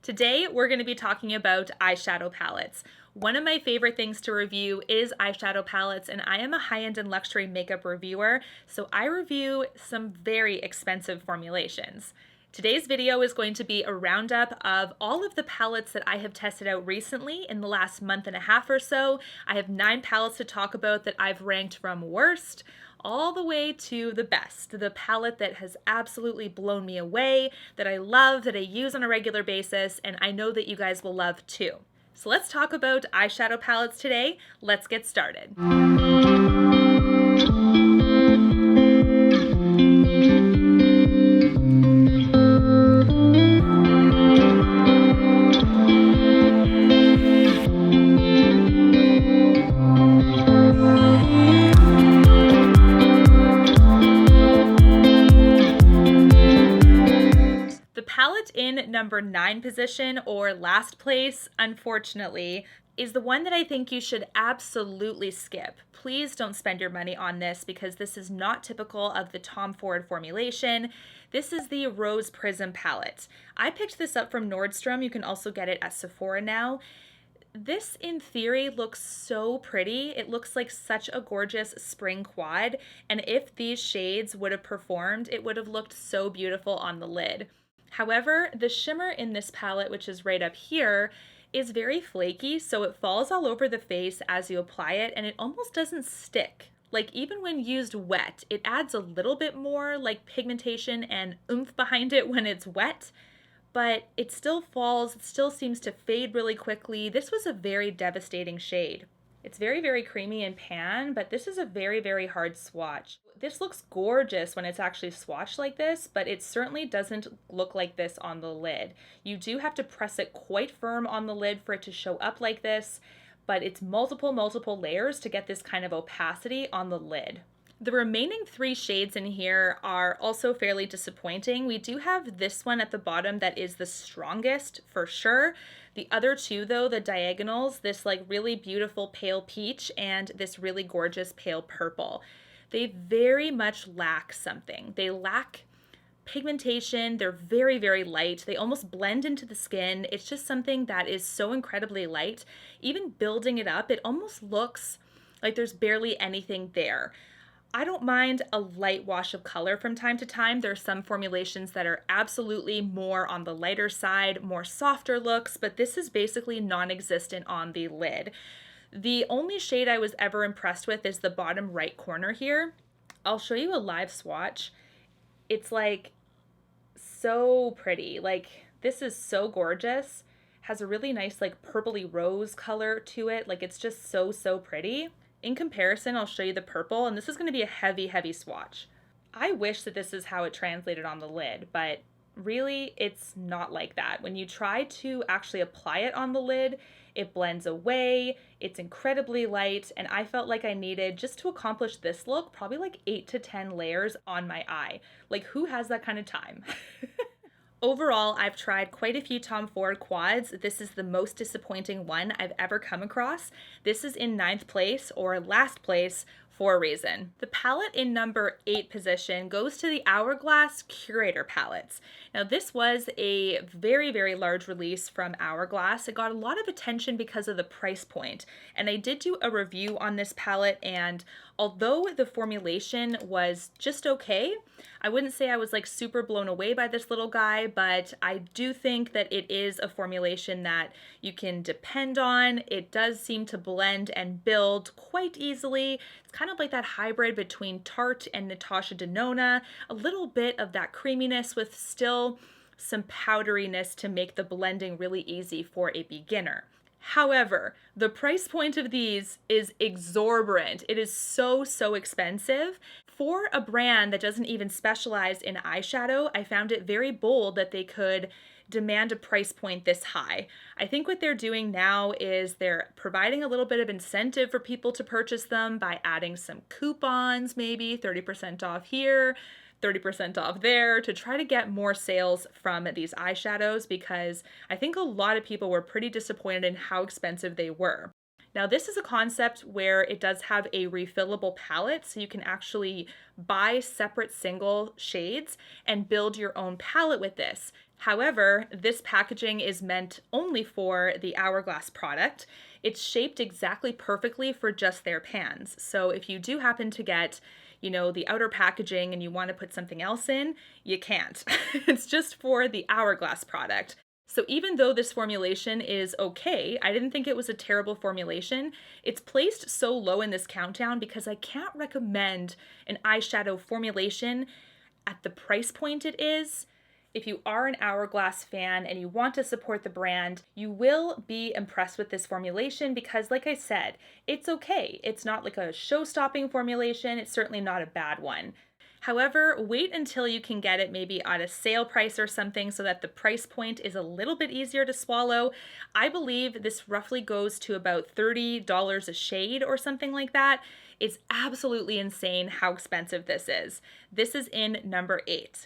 Today, we're going to be talking about eyeshadow palettes. One of my favorite things to review is eyeshadow palettes, and I am a high-end and luxury makeup reviewer, so I review some very expensive formulations. Today's video is going to be a roundup of all of the palettes that I have tested out recently in the last month and a half or so. I have 9 palettes to talk about that I've ranked from worst all the way to the best, the palette that has absolutely blown me away, that I love, that I use on a regular basis, and I know that you guys will love too. So let's talk about eyeshadow palettes today. Let's get started. In number 9 position, or last place, unfortunately, is the one that I think you should absolutely skip. Please don't spend your money on this because this is not typical of the Tom Ford formulation. This is the Rose Prism palette. I picked this up from Nordstrom. You can also get it at Sephora now. This, in theory, looks so pretty. It looks like such a gorgeous spring quad, and if these shades would have performed, it would have looked so beautiful on the lid. However, the shimmer in this palette, which is right up here, is very flaky, so it falls all over the face as you apply it, and it almost doesn't stick. Like, even when used wet, it adds a little bit more like pigmentation and oomph behind it when it's wet, but it still falls, it still seems to fade really quickly. This was a very devastating shade. It's very, very creamy in pan, but this is a very, very hard swatch. This looks gorgeous when it's actually swatched like this, but it certainly doesn't look like this on the lid. You do have to press it quite firm on the lid for it to show up like this, but it's multiple layers to get this kind of opacity on the lid. The remaining 3 shades in here are also fairly disappointing. We do have this one at the bottom that is the strongest for sure. The other 2 though, the diagonals, this like really beautiful pale peach and this really gorgeous pale purple, they very much lack something. They lack pigmentation. They're very, very light. They almost blend into the skin. It's just something that is so incredibly light. Even building it up, it almost looks like there's barely anything there. I don't mind a light wash of color from time to time. There are some formulations that are absolutely more on the lighter side, more softer looks, but this is basically non-existent on the lid. The only shade I was ever impressed with is the bottom right corner here. I'll show you a live swatch. It's like so pretty. Like, this is so gorgeous. Has a really nice like purpley rose color to it. Like, it's just so pretty. In comparison, I'll show you the purple, and this is going to be a heavy swatch. I wish that this is how it translated on the lid, but really it's not like that. When you try to actually apply it on the lid, it blends away, it's incredibly light, and I felt like I needed, just to accomplish this look, probably like 8 to 10 layers on my eye. Like, who has that kind of time? Overall, I've tried quite a few Tom Ford quads. This is the most disappointing one I've ever come across. This is in 9th place, or last place, for a reason. The palette in number 8 position goes to the Hourglass Curator palettes. Now, this was a very, very large release from Hourglass. It got a lot of attention because of the price point, and I did do a review on this palette, and although the formulation was just okay, I wouldn't say I was like super blown away by this little guy, but I do think that it is a formulation that you can depend on. It does seem to blend and build quite easily. It's kind of like that hybrid between Tarte and Natasha Denona, a little bit of that creaminess with still some powderiness to make the blending really easy for a beginner. However, the price point of these is exorbitant. It is so expensive. For a brand that doesn't even specialize in eyeshadow, I found it very bold that they could demand a price point this high. I think what they're doing now is they're providing a little bit of incentive for people to purchase them by adding some coupons, maybe 30% off here, 30% off there, to try to get more sales from these eyeshadows, because I think a lot of people were pretty disappointed in how expensive they were. Now this is a concept where it does have a refillable palette, so you can actually buy separate single shades and build your own palette with this. However, this packaging is meant only for the Hourglass product. It's shaped exactly perfectly for just their pans. So if you do happen to get, you know, the outer packaging and you want to put something else in, you can't. It's just for the Hourglass product. So even though this formulation is okay, I didn't think it was a terrible formulation. It's placed so low in this countdown because I can't recommend an eyeshadow formulation at the price point it is. If you are an Hourglass fan and you want to support the brand, you will be impressed with this formulation because, like I said, it's okay. It's not like a show-stopping formulation. It's certainly not a bad one. However, wait until you can get it maybe at a sale price or something so that the price point is a little bit easier to swallow. I believe this roughly goes to about $30 a shade or something like that. It's absolutely insane how expensive this is. This is in number 8.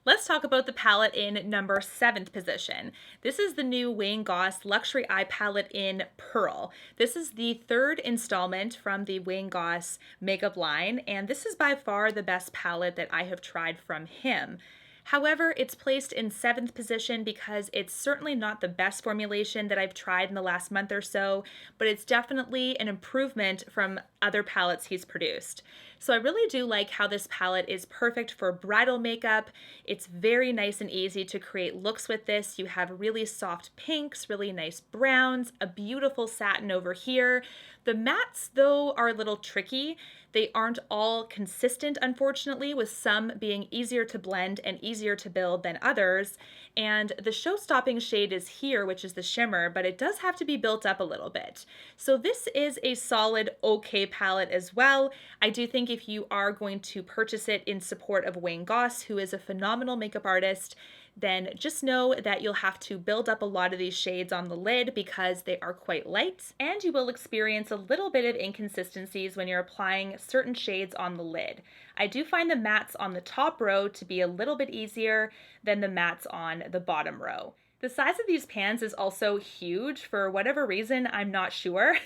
Let's talk about the palette in number 7th position. This is the new Wayne Goss Luxury Eye Palette in Pearl. This is the 3rd installment from the Wayne Goss makeup line, and this is by far the best palette that I have tried from him. However, it's placed in 7th position because it's certainly not the best formulation that I've tried in the last month or so, but it's definitely an improvement from other palettes he's produced. So I really do like how this palette is perfect for bridal makeup. It's very nice and easy to create looks with this. You have really soft pinks, really nice browns, a beautiful satin over here. The mattes, though, are a little tricky. They aren't all consistent, unfortunately, with some being easier to blend and easier to build than others. And the show-stopping shade is here, which is the shimmer, but it does have to be built up a little bit. So this is a solid, okay palette as well. I do think if you are going to purchase it in support of Wayne Goss, who is a phenomenal makeup artist, then just know that you'll have to build up a lot of these shades on the lid because they are quite light, and you will experience a little bit of inconsistencies when you're applying certain shades on the lid. I do find the mattes on the top row to be a little bit easier than the mattes on the bottom row. The size of these pans is also huge. For whatever reason, I'm not sure.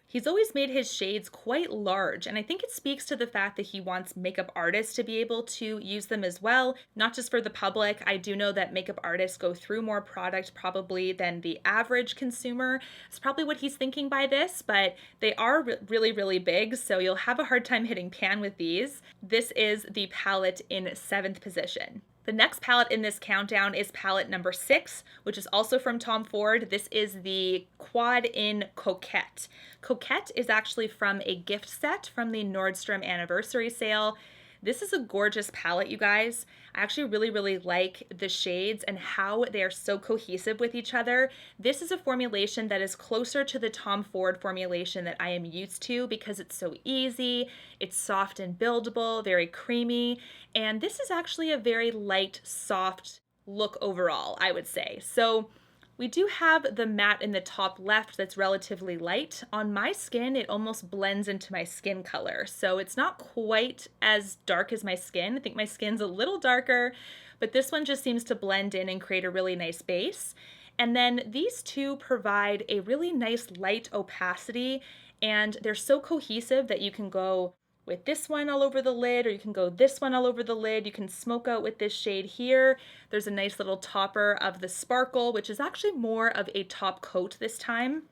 He's always made his shades quite large, and I think it speaks to the fact that he wants makeup artists to be able to use them as well, not just for the public. I do know that makeup artists go through more product probably than the average consumer. It's probably what he's thinking by this, but they are really, really big, so you'll have a hard time hitting pan with these. This is the palette in 7th position. The next palette in this countdown is palette number 6, which is also from Tom Ford. This is the Quad in Coquette. Coquette is actually from a gift set from the Nordstrom anniversary sale. This is a gorgeous palette, you guys. I actually really, really like the shades and how they are so cohesive with each other. This is a formulation that is closer to the Tom Ford formulation that I am used to because it's so easy, it's soft and buildable, very creamy, and this is actually a very light, soft look overall, I would say. So we do have the matte in the top left that's relatively light. On my skin, it almost blends into my skin color. So it's not quite as dark as my skin. I think my skin's a little darker, but this one just seems to blend in and create a really nice base. And then these two provide a really nice light opacity, and they're so cohesive that you can go with this one all over the lid, or you can go this one all over the lid. You can smoke out with this shade here. There's a nice little topper of the sparkle, which is actually more of a top coat this time.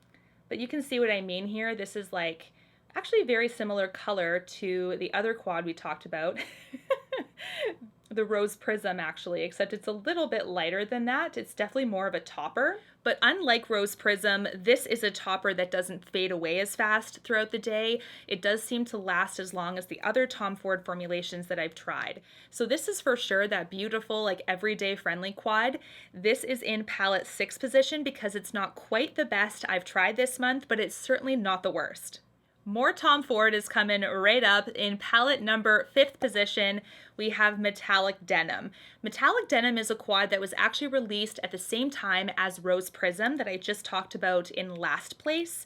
But you can see what I mean here. This is like actually a very similar color to the other quad we talked about. The Rose Prism actually, except it's a little bit lighter than that. It's definitely more of a topper. But unlike Rose Prism, this is a topper that doesn't fade away as fast throughout the day. It does seem to last as long as the other Tom Ford formulations that I've tried. So this is for sure that beautiful, like everyday friendly quad. This is in palette 6 position because it's not quite the best I've tried this month, but it's certainly not the worst. More Tom Ford is coming right up. In palette number 5th position, we have Metallic Denim. Metallic Denim is a quad that was actually released at the same time as Rose Prism that I just talked about in last place.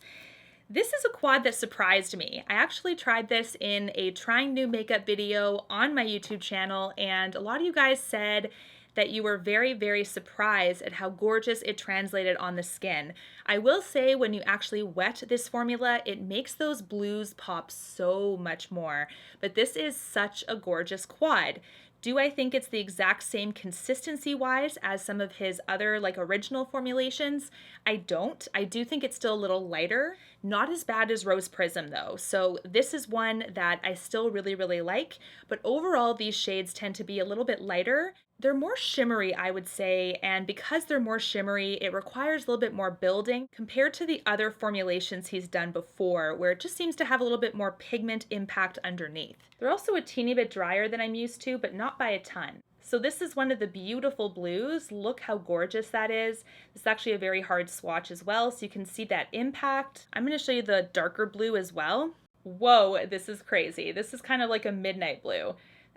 This is a quad that surprised me. I actually tried this in a trying new makeup video on my YouTube channel, and a lot of you guys said that you were very, very surprised at how gorgeous it translated on the skin. I will say when you actually wet this formula, it makes those blues pop so much more. But this is such a gorgeous quad. Do I think it's the exact same consistency wise as some of his other like original formulations? I don't. I do think it's still a little lighter. Not as bad as Rose Prism though. So this is one that I still really, really like. But overall, these shades tend to be a little bit lighter. They're more shimmery, I would say, and because they're more shimmery, it requires a little bit more building compared to the other formulations he's done before, where it just seems to have a little bit more pigment impact underneath. They're also a teeny bit drier than I'm used to, but not by a ton. So this is one of the beautiful blues. Look how gorgeous that is. It's actually a very hard swatch as well, so you can see that impact. I'm going to show you the darker blue as well. Whoa, this is crazy. This is kind of like a midnight blue.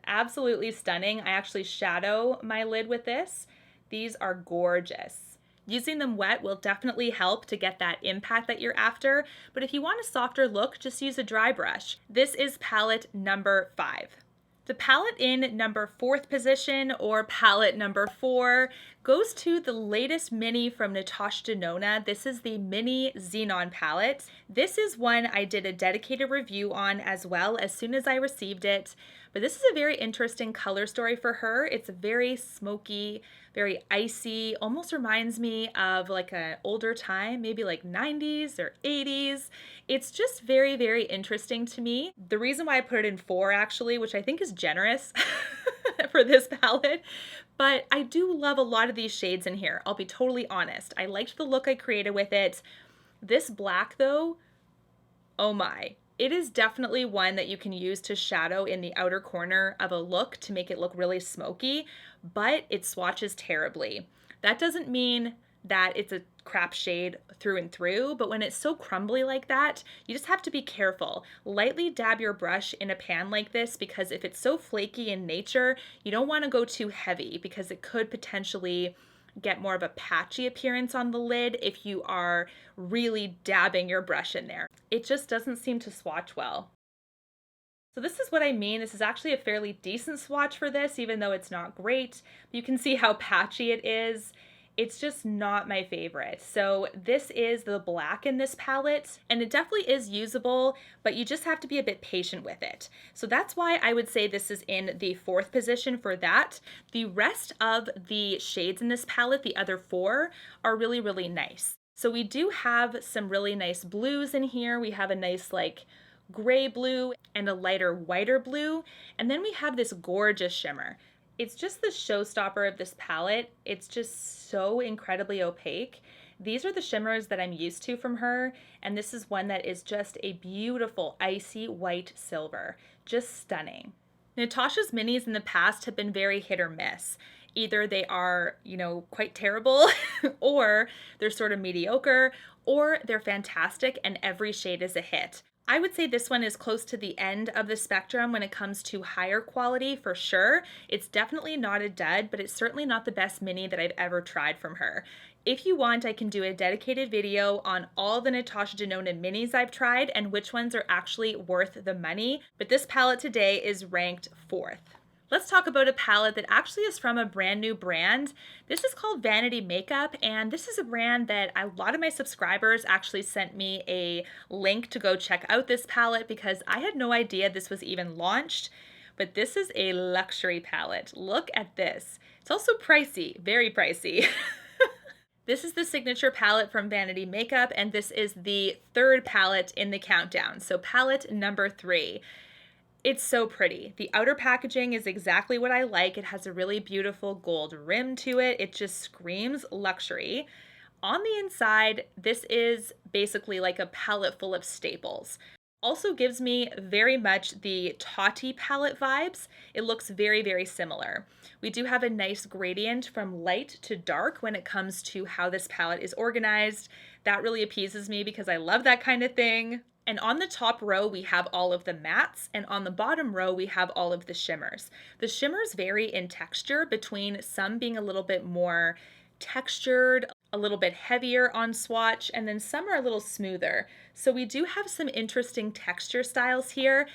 Absolutely stunning. I actually shadow my lid with this. These are gorgeous. Using them wet will definitely help to get that impact that you're after, but if you want a softer look, just use a dry brush. This is palette number 5. The palette in number 4th position, or palette number 4, goes to the latest mini from Natasha Denona. This is the mini Xenon palette. This is one I did a dedicated review on as well as soon as I received it. But this is a very interesting color story for her. It's very smoky, very icy, almost reminds me of like an older time, maybe like 90s or 80s. It's just very, very interesting to me. The reason why I put it in 4 actually, which I think is generous for this palette, but I do love a lot of these shades in here. I'll be totally honest. I liked the look I created with it. This black though, oh my. It is definitely one that you can use to shadow in the outer corner of a look to make it look really smoky, but it swatches terribly. That doesn't mean that it's a crap shade through and through, but when it's so crumbly like that, you just have to be careful. Lightly dab your brush in a pan like this, because if it's so flaky in nature, you don't want to go too heavy because it could potentially get more of a patchy appearance on the lid if you are really dabbing your brush in there. It just doesn't seem to swatch well. So this is what I mean. This is actually a fairly decent swatch for this, even though it's not great. You can see how patchy it is. It's just not my favorite. So this is the black in this palette, and it definitely is usable, but you just have to be a bit patient with it. So that's why I would say this is in the 4th position for that. The rest of the shades in this palette, the other 4, are really, really nice. So we do have some really nice blues in here. We have a nice like gray blue and a lighter whiter blue, and then we have this gorgeous shimmer. It's just the showstopper of this palette. It's just so incredibly opaque. These are the shimmers that I'm used to from her, and this is one that is just a beautiful icy white silver. Just stunning. Natasha's minis in the past have been very hit or miss. Either they are, quite terrible, or they're sort of mediocre, or they're fantastic and every shade is a hit. I would say this one is close to the end of the spectrum when it comes to higher quality for sure. It's definitely not a dud, but it's certainly not the best mini that I've ever tried from her. If you want, I can do a dedicated video on all the Natasha Denona minis I've tried and which ones are actually worth the money, but this palette today is ranked 4th. Let's talk about a palette that actually is from a brand new brand. This is called Vanity Makeup, and this is a brand that a lot of my subscribers actually sent me a link to go check out this palette because I had no idea this was even launched. But this is a luxury palette. Look at this. It's also pricey, very pricey. This is the signature palette from Vanity Makeup, and this is the 3rd palette in the countdown. So palette number 3. It's so pretty. The outer packaging is exactly what I like. It has a really beautiful gold rim to it. It just screams luxury. On the inside, this is basically like a palette full of staples. Also gives me very much the Tati palette vibes. It looks very, very similar. We do have a nice gradient from light to dark when it comes to how this palette is organized. That really appeases me because I love that kind of thing. And on the top row, we have all of the mattes, and on the bottom row, we have all of the shimmers. The shimmers vary in texture between some being a little bit more textured, a little bit heavier on swatch, and then some are a little smoother. So we do have some interesting texture styles here.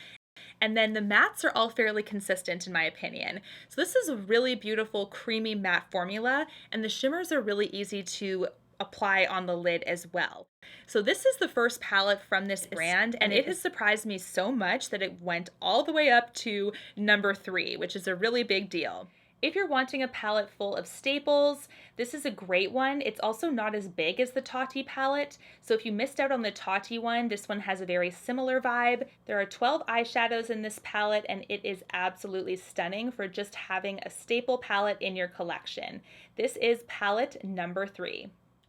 And then the mattes are all fairly consistent in my opinion. So this is a really beautiful creamy matte formula, and the shimmers are really easy to apply on the lid as well. So this is the first palette from this brand, and it has surprised me so much that it went all the way up to number 3, which is a really big deal. If you're wanting a palette full of staples, this is a great one. It's also not as big as the Tati palette, so if you missed out on the Tati one, this one has a very similar vibe. There are 12 eyeshadows in this palette, and it is absolutely stunning for just having a staple palette in your collection. This is palette number 3.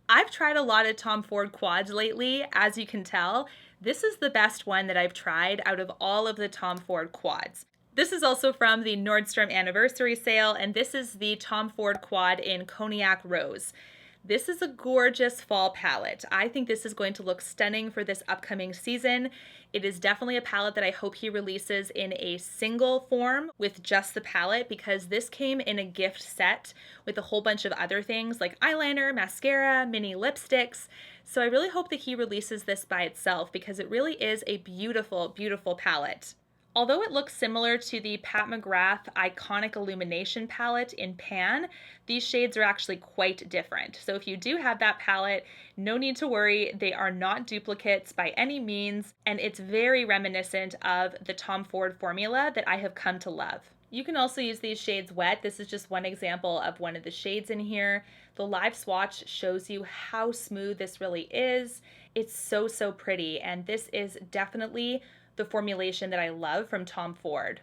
I've tried a lot of Tom Ford quads lately, as you can tell. This is the best one that I've tried out of all of the Tom Ford quads. This is also from the Nordstrom anniversary sale, and this is the Tom Ford quad in Cognac Rose. This is a gorgeous fall palette. I think this is going to look stunning for this upcoming season. It is definitely a palette that I hope he releases in a single form with just the palette, because this came in a gift set with a whole bunch of other things like eyeliner, mascara, mini lipsticks. So I really hope that he releases this by itself, because it really is a beautiful, beautiful palette. Although it looks similar to the Pat McGrath Iconic Illumination palette in Pan, these shades are actually quite different. So if you do have that palette, no need to worry, they are not duplicates by any means, and it's very reminiscent of the Tom Ford formula that I have come to love. You can also use these shades wet. This is just one example of one of the shades in here. The live swatch shows you how smooth this really is. It's so, so pretty, and this is definitely the formulation that I love from Tom Ford.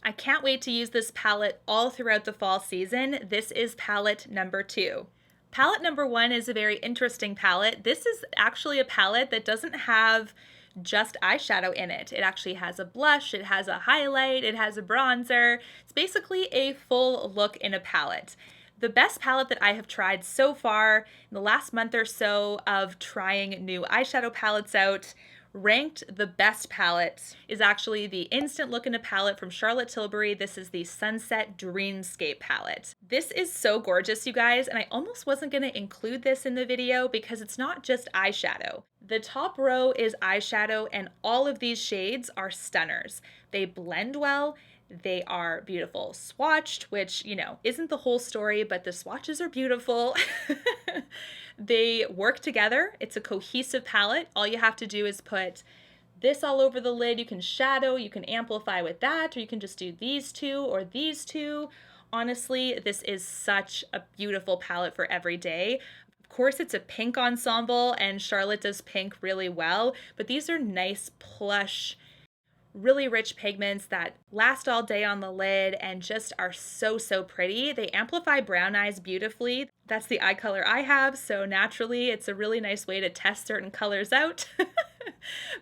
I can't wait to use this palette all throughout the fall season. This is palette number 2. Palette number 1 is a very interesting palette. This is actually a palette that doesn't have just eyeshadow in it. It actually has a blush, it has a highlight, it has a bronzer. It's basically a full look in a palette. The best palette that I have tried so far in the last month or so of trying new eyeshadow palettes out, ranked the best palette, is actually the Instant Look in a palette from Charlotte Tilbury. This is the Sunset Dreamscape palette. This is so gorgeous, you guys, and I almost wasn't going to include this in the video because it's not just eyeshadow. The top row is eyeshadow, and all of these shades are stunners. They blend well. They are beautiful swatched, which, you know, isn't the whole story, but the swatches are beautiful. They work together. It's a cohesive palette. All you have to do is put this all over the lid. You can shadow, you can amplify with that, or you can just do these two or these two. Honestly, this is such a beautiful palette for every day. Of course, it's a pink ensemble, and Charlotte does pink really well, but these are nice, plush, really rich pigments that last all day on the lid and just are so, so pretty. They amplify brown eyes beautifully. That's the eye color I have, so naturally it's a really nice way to test certain colors out.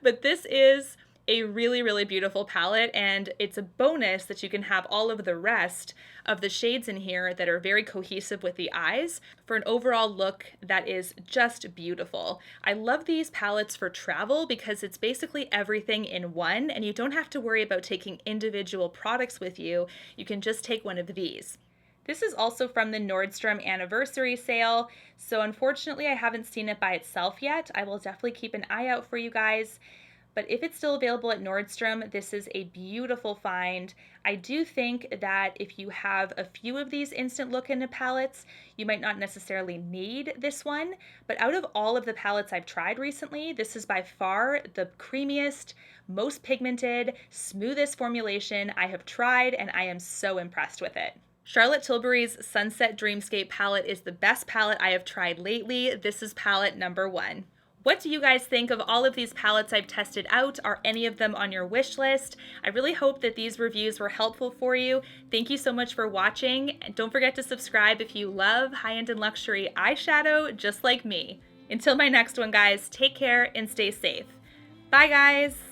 But this is a really, really beautiful palette, and it's a bonus that you can have all of the rest of the shades in here that are very cohesive with the eyes for an overall look that is just beautiful. I love these palettes for travel because it's basically everything in one, and you don't have to worry about taking individual products with you. You can just take one of these. This is also from the Nordstrom anniversary sale, so unfortunately I haven't seen it by itself yet. I will definitely keep an eye out for you guys. But if it's still available at Nordstrom, this is a beautiful find. I do think that if you have a few of these Instant Look into palettes, you might not necessarily need this one. But out of all of the palettes I've tried recently, this is by far the creamiest, most pigmented, smoothest formulation I have tried, and I am so impressed with it. Charlotte Tilbury's Sunset Dreamscape palette is the best palette I have tried lately. This is palette number 1. What do you guys think of all of these palettes I've tested out? Are any of them on your wish list? I really hope that these reviews were helpful for you. Thank you so much for watching. And don't forget to subscribe if you love high-end and luxury eyeshadow just like me. Until my next one, guys, take care and stay safe. Bye, guys.